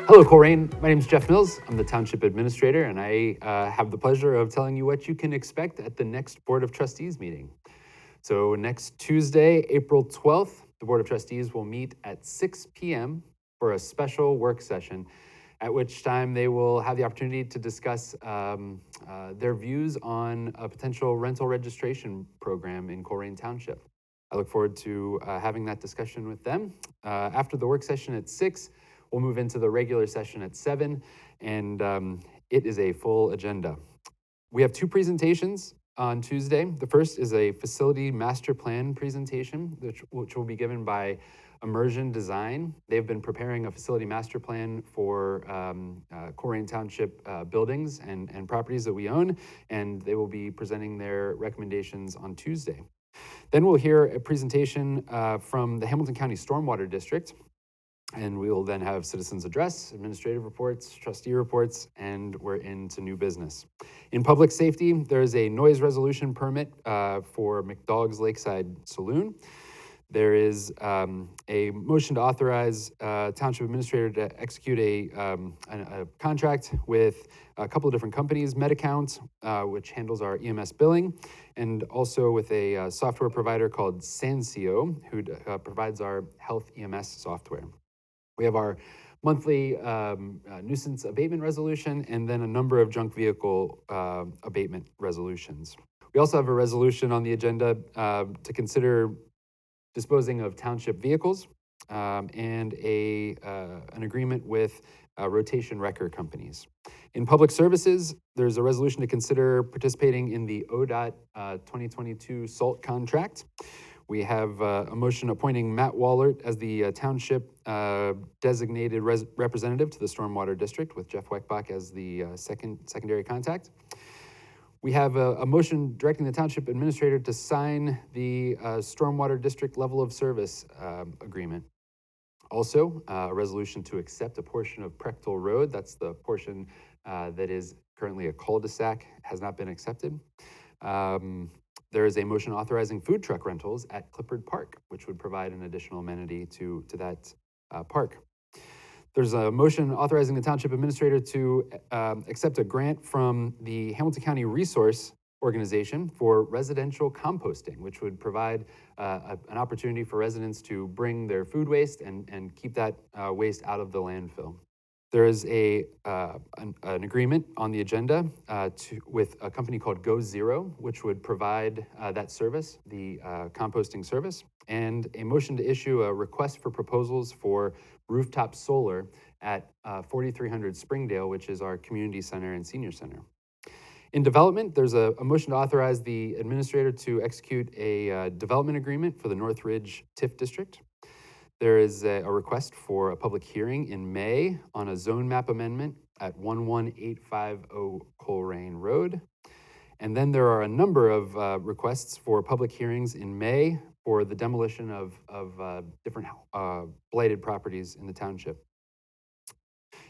Hello, Colerain. My name is Geoff Milz. I'm the Township Administrator, and I have the pleasure of telling you what you can expect at the next Board of Trustees meeting. So next Tuesday, April 12th, the Board of Trustees will meet at 6 p.m. for a special work session, at which time they will have the opportunity to discuss their views on a potential rental registration program in Colerain Township. I look forward to having that discussion with them. After the work session at 6, we'll move into the regular session at 7, and it is a full agenda. We have 2 presentations on Tuesday. The first is a facility master plan presentation, which will be given by Immersion Design. They've been preparing a facility master plan for Colerain Township buildings and properties that we own, and they will be presenting their recommendations on Tuesday. Then we'll hear a presentation from the Hamilton County Stormwater District, and we will then have citizens address, administrative reports, trustee reports, and we're into new business. In public safety, there is a noise resolution permit for McDogg's Lakeside Saloon. There is a motion to authorize Township Administrator to execute a contract with a couple of different companies, MedAccount, which handles our EMS billing, and also with a software provider called Sansio, who provides our health EMS software. We have our monthly nuisance abatement resolution, and then a number of junk vehicle abatement resolutions. We also have a resolution on the agenda to consider disposing of township vehicles and an agreement with rotation wrecker companies. In public services, there's a resolution to consider participating in the ODOT 2022 SALT contract. We have a motion appointing Matt Wallert as the township designated representative to the Stormwater District, with Geoff Weckbach as the secondary contact. We have a motion directing the Township Administrator to sign the Stormwater District level of service agreement. Also, a resolution to accept a portion of Prechtel Road. That's the portion that is currently a cul-de-sac, has not been accepted. There is a motion authorizing food truck rentals at Clifford Park, which would provide an additional amenity to that park. There's a motion authorizing the Township Administrator to accept a grant from the Hamilton County Resource Organization for residential composting, which would provide an opportunity for residents to bring their food waste and keep that waste out of the landfill. There is an agreement on the agenda with a company called GoZero, which would provide that service, the composting service, and a motion to issue a request for proposals for rooftop solar at 4300 Springdale, which is our community center and senior center. In development, there's a motion to authorize the administrator to execute a development agreement for the Northridge TIF District. There is a request for a public hearing in May on a zone map amendment at 11850 Colerain Road. And then there are a number of requests for public hearings in May for the demolition of different blighted properties in the township.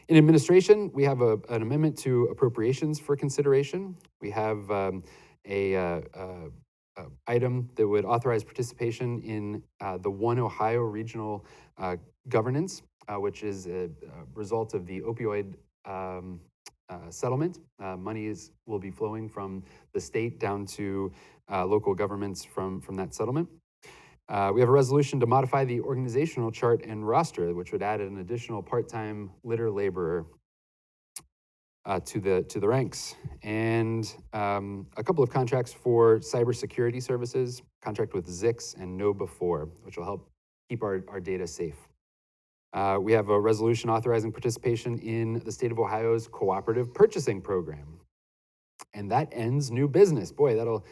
In administration, we have an amendment to appropriations for consideration. We have a item that would authorize participation in the One Ohio Regional Governance, which is a result of the opioid settlement. Monies will be flowing from the state down to local governments from that settlement. We have a resolution to modify the organizational chart and roster, which would add an additional part-time litter laborer to the ranks, and a couple of contracts for cybersecurity services, contract with Zix and KnowBe4, which will help keep our data safe. We have a resolution authorizing participation in the state of Ohio's cooperative purchasing program. And that ends new business. Boy, that'll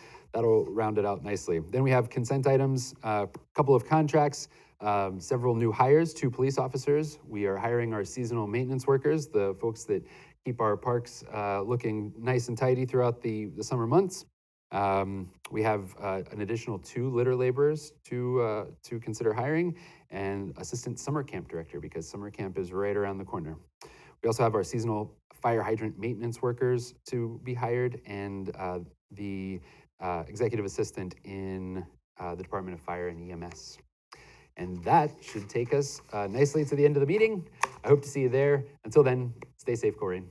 round it out nicely. Then we have consent items, a couple of contracts, several new hires, 2 police officers. We are hiring our seasonal maintenance workers, the folks that keep our parks looking nice and tidy throughout the summer months. We have an additional 2 litter laborers to consider hiring, and assistant summer camp director, because summer camp is right around the corner. We also have our seasonal fire hydrant maintenance workers to be hired, and the executive assistant in the Department of Fire and EMS. And that should take us nicely to the end of the meeting. I hope to see you there. Until then, stay safe, Colerain.